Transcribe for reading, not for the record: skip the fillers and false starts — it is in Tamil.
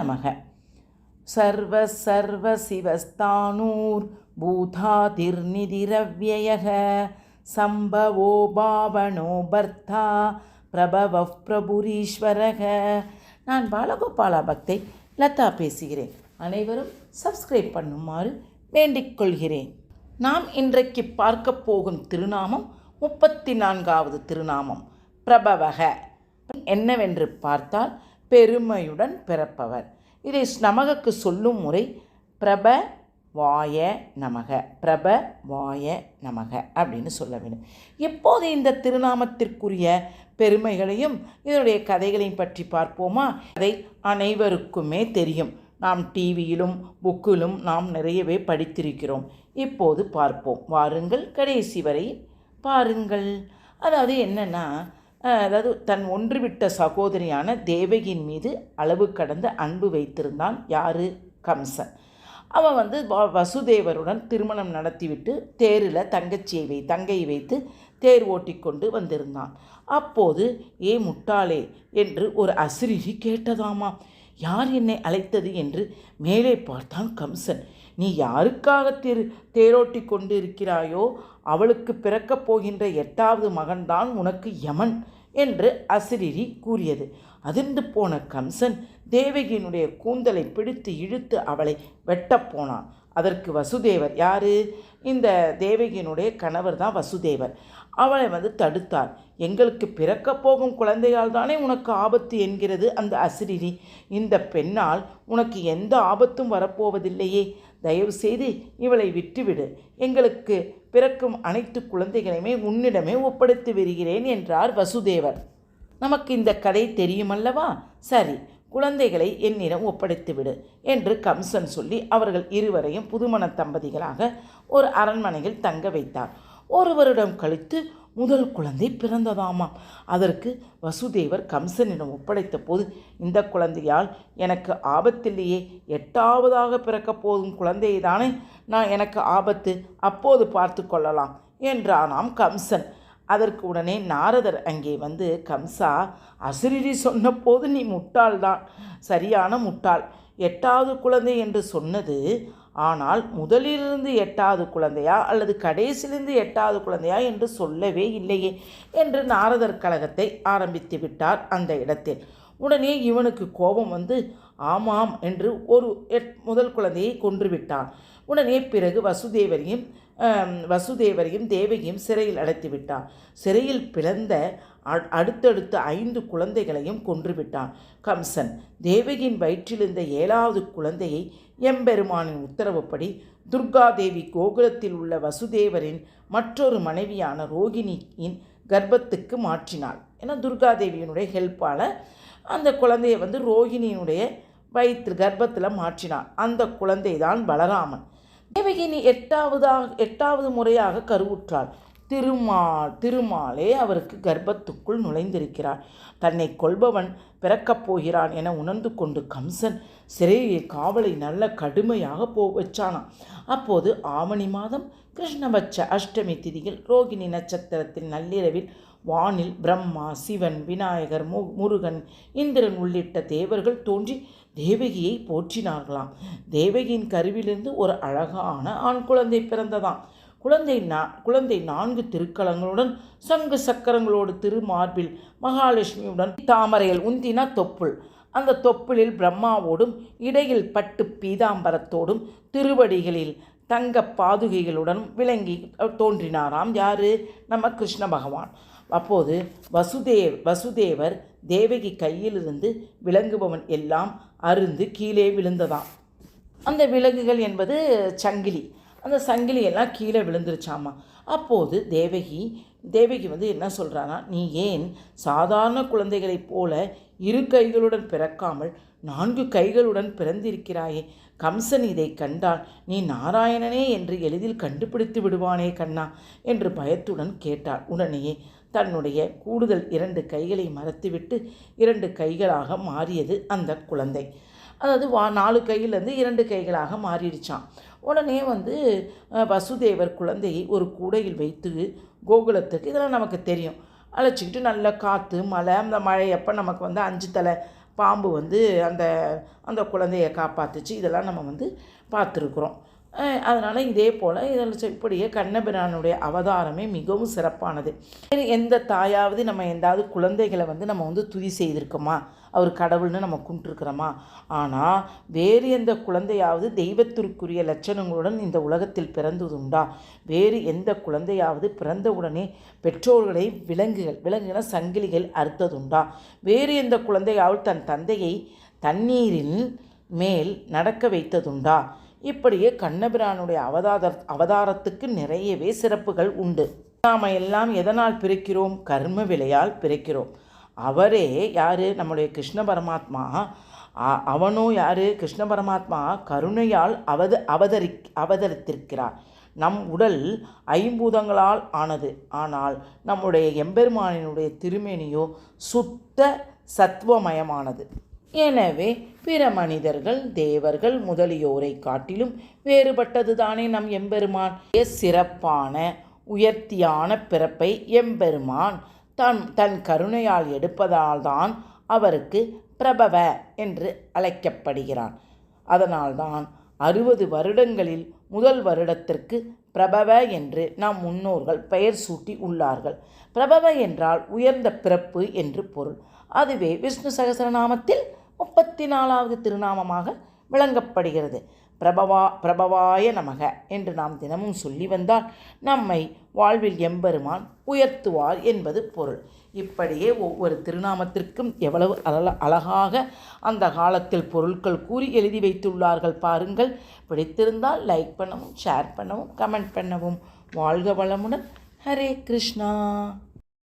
நமக. சர்வ சர்வ சிவஸ்தானூர் பூதாதிர்நிதிரவ்யயः சம்பவோ பாவனோ பர்த்தா பிரபவ பிரபுரீஸ்வரக. நான் பாலகோபாலா பக்தை லதா பேசுகிறேன். அனைவரும் சப்ஸ்கிரைப் பண்ணுமாறு வேண்டிக் கொள்கிறேன். நாம் இன்றைக்கு பார்க்க போகும் திருநாமம் 34வது திருநாமம் பிரபவக. என்னவென்று பார்த்தால் பெருமையுடன் பிறப்பவர். இதை நமக்கு சொல்லும் முறை பிரப வாய நமக, பிரப வாய நமக அப்படின்னு சொல்ல வேண்டும். எப்போது இந்த திருநாமத்திற்குரிய பெருமைகளையும் இதனுடைய கதைகளையும் பற்றி பார்ப்போமா? அதை அனைவருக்குமே தெரியும். நாம் டிவியிலும் புக்கிலும் நாம் நிறையவே படித்திருக்கிறோம். இப்போது பார்ப்போம், வாருங்கள் கடைசி வரை பாருங்கள். அதாவது என்னென்னா, தன் ஒன்றுவிட்ட சகோதரியான தேவகியின் மீது அளவு கடந்த அன்பு வைத்திருந்தான். யார்? கம்சன். அவன் வசுதேவருடன் திருமணம் நடத்திவிட்டு தேரில் தங்கையை வைத்து தேர் ஓட்டிக்கொண்டு வந்திருந்தான். அப்போது ஏ முட்டாளே என்று ஒரு அசிரிரி கேட்டதாமா. யார் என்னை அழைத்தது என்று மேலே பார்த்தான் கம்சன். நீ யாருக்காக தேரோட்டி கொண்டு இருக்கிறாயோ அவளுக்கு பிறக்கப் போகின்ற 8வது மகன்தான் உனக்கு யமன் என்று அசிரிரி கூறியது. அதிர்ந்து போன கம்சன் தேவகியினுடைய கூந்தலை பிடித்து இழுத்து அவளை வெட்டப்போனான். அதற்கு வசுதேவர், யார்? இந்த தேவகியினுடைய கணவர் தான் வசுதேவர், அவளை தடுத்தார். எங்களுக்கு பிறக்கப் போகும் குழந்தையால் தானே உனக்கு ஆபத்து என்கிறது அந்த அசிரிரி. இந்த பெண்ணால் உனக்கு எந்த ஆபத்தும் வரப்போவதில்லையே, தயவு செய்து இவளை விட்டுவிடு. எங்களுக்கு பிறக்கும் அனைத்து குழந்தைகளையுமே உன்னிடமே ஒப்படைத்து வருகிறேன் என்றார் வசுதேவர். நமக்கு இந்த கதை தெரியுமல்லவா? சரி, குழந்தைகளை என்னிடம் ஒப்படைத்துவிடு என்று கம்சன் சொல்லி அவர்கள் இருவரையும் புதுமண தம்பதிகளாக ஒரு அரண்மனையில் தங்க வைத்தார். 1 வருடம் கழித்து முதல் குழந்தை பிறந்ததாமாம். அதற்கு வசுதேவர் கம்சனிடம் ஒப்படைத்த போது, இந்த குழந்தையால் எனக்கு ஆபத்தில்லையே, 8வதாக பிறக்கப் போகும் குழந்தையை தானே எனக்கு ஆபத்து, அப்போது பார்த்து கொள்ளலாம் என்றானாம் கம்சன். அதற்கு உடனே நாரதர் அங்கே கம்சா, அசிரிரி சொன்ன போது நீ முட்டாள்தான், சரியான முட்டாள். 8வது குழந்தை என்று சொன்னது, ஆனால் முதலிலிருந்து 8வது குழந்தையா அல்லது கடைசியிலிருந்து 8வது குழந்தையா என்று சொல்லவே இல்லையே என்று நாரதர் கலகத்தை ஆரம்பித்து விட்டார் அந்த இடத்தில். உடனே இவனுக்கு கோபம் ஆமாம் என்று முதல் குழந்தையை கொன்றுவிட்டான். உடனே பிறகு வசுதேவரையும் தேவகியும் சிறையில் அடைத்து விட்டான். சிறையில் பிறந்த அடுத்தடுத்த 5 குழந்தைகளையும் கொன்றுவிட்டான் கம்சன். தேவகியின் வயிற்றிலிருந்த 7வது குழந்தையை எம்பெருமானின் உத்தரவுப்படி துர்காதேவி கோகுலத்தில் உள்ள வசுதேவரின் மற்றொரு மனைவியான ரோகிணியின் கர்ப்பத்துக்கு மாற்றினாள். ஏன்னா துர்காதேவியினுடைய ஹெல்ப்பால் அந்த குழந்தையை ரோகிணியினுடைய கர்ப்பத்தில் மாற்றினான். அந்த குழந்தை தான் பலராமன். தேவகி நீ 8வது முறையாக கருவுற்றாள். திருமாலே அவருக்கு கர்ப்பத்துக்குள் நுழைந்திருக்கிறார். தன்னை கொல்பவன் பிறக்கப் போகிறான் என உணர்ந்து கொண்டு கம்சன் சிறையில் காவலை நல்ல கடுமையாக வச்சானான். அப்போது ஆவணி மாதம் கிருஷ்ணபட்ச அஷ்டமி திதியில் ரோகிணி நட்சத்திரத்தில் நள்ளிரவில் வானில் பிரம்மா, சிவன், விநாயகர், முருகன், இந்திரன் உள்ளிட்ட தேவர்கள் தோன்றி தேவகியை போற்றினார்களாம். தேவகியின் கருவிலிருந்து ஒரு அழகான ஆண் குழந்தை பிறந்ததாம். குழந்தை 4 திருக்கலங்களுடன் சங்கு சக்கரங்களோடு திருமார்பில் மகாலட்சுமியுடன் தாமரையில் உந்தின தொப்புள், அந்த தொப்புளில் பிரம்மாவோடும் இடையில் பட்டு பீதாம்பரத்தோடும் திருவடிகளில் தங்க பாதுகைகளுடன் விளங்கி தோன்றினாராம். யாரு? நம்ம கிருஷ்ண பகவான். அப்போது வசுதேவர் தேவகி கையிலிருந்து விளங்குபவன் எல்லாம் அருந்து கீழே விழுந்ததாம். அந்த விலங்குகள் என்பது சங்கிலி. அந்த சங்கிலியெல்லாம் கீழே விழுந்துருச்சாமா. அப்போது தேவகி என்ன சொல்கிறானா, நீ ஏன் சாதாரண குழந்தைகளைப் போல 2 கைகளுடன் பிறக்காமல் 4 கைகளுடன் பிறந்திருக்கிறாயே? கம்சன் இதை கண்டால் நீ நாராயணனே என்று எளிதில் கண்டுபிடித்து விடுவானே கண்ணா என்று பயத்துடன் கேட்டாள். உடனேயே தன்னுடைய கூடுதல் 2 கைகளை மறைத்துவிட்டு 2 கைகளாக மாறியது அந்த குழந்தை. அதாவது 4 கையிலேருந்து 2 கைகளாக மாறிடுச்சான். உடனே வசுதேவர் குழந்தையை ஒரு கூடையில் வைத்து கோகுலத்துக்கு, இதெல்லாம் நமக்கு தெரியும், அழைச்சிக்கிட்டு நல்ல காற்று மழை, அந்த மழையப்போ நமக்கு 5 தலை பாம்பு வந்து அந்த அந்த குழந்தையை காப்பாற்றுச்சு. இதெல்லாம் நம்ம வந்து பார்த்துருக்குறோம். அதனால் இதே போல் இதில் இப்படியே கண்ணபிரானுடைய அவதாரமே மிகவும் சிறப்பானது. வேறு எந்த தாயாவது நம்ம எந்தாவது குழந்தைகளை வந்து நம்ம வந்து துதி செய்திருக்கோமா, அவர் கடவுள்னு நம்ம கும்பிட்டுருக்கிறோமா? ஆனால் வேறு எந்த குழந்தையாவது தெய்வத்திற்குரிய லட்சணங்களுடன் இந்த உலகத்தில் பிறந்ததுண்டா? வேறு எந்த குழந்தையாவது பிறந்த உடனே பெற்றோர்களை விலங்குகளை சங்கிலிகள் அறுத்ததுண்டா? வேறு எந்த குழந்தையாவது தன் தந்தையை தண்ணீரின் மேல் நடக்க வைத்ததுண்டா? இப்படியே கண்ணபிரானுடைய அவதாரத்துக்கு நிறையவே சிறப்புகள் உண்டு. நாம் எல்லாம் எதனால் பிறக்கிறோம்? கர்ம விலையால் பிறக்கிறோம். அவரே யார்? நம்முடைய கிருஷ்ண பரமாத்மா. அவனோ யார்? கிருஷ்ண பரமாத்மா கருணையால் அவதரித்திருக்கிறார். நம் உடல் ஐம்பூதங்களால் ஆனது. ஆனால் நம்முடைய எம்பெருமானினுடைய திருமேனியோ சுத்த சத்துவமயமானது. எனவே பிற மனிதர்கள், தேவர்கள் முதலியோரை காட்டிலும் வேறுபட்டது தானே நம் எம்பெருமான். சிறப்பான உயர்த்தியான பிறப்பை எம்பெருமான் தன் கருணையால் எடுப்பதால்தான் அவருக்கு பிரபவ என்று அழைக்கப்படுகிறான். அதனால்தான் 60 வருடங்களில் முதல் வருடத்திற்கு பிரபவ என்று நம் முன்னோர்கள் பெயர் சூட்டி உள்ளார்கள். பிரபவ என்றால் உயர்ந்த பிறப்பு என்று பொருள். அதுவே விஷ்ணு சகஸ்ரநாமத்தில் 34வது திருநாமமாக விளங்கப்படுகிறது. பிரபவாய நமக என்று நாம் தினமும் சொல்லி வந்தால் நம்மை வாழ்வில் எம்பெருமான் உயர்த்துவார் என்பது பொருள். இப்படியே ஒவ்வொரு திருநாமத்திற்கும் எவ்வளவு அழகாக அந்த காலத்தில் பொருட்கள் கூறி எழுதி வைத்துள்ளார்கள் பாருங்கள். பிடித்திருந்தால் லைக் பண்ணவும், ஷேர் பண்ணவும், கமெண்ட் பண்ணவும். வாழ்க வளமுடன். ஹரே கிருஷ்ணா.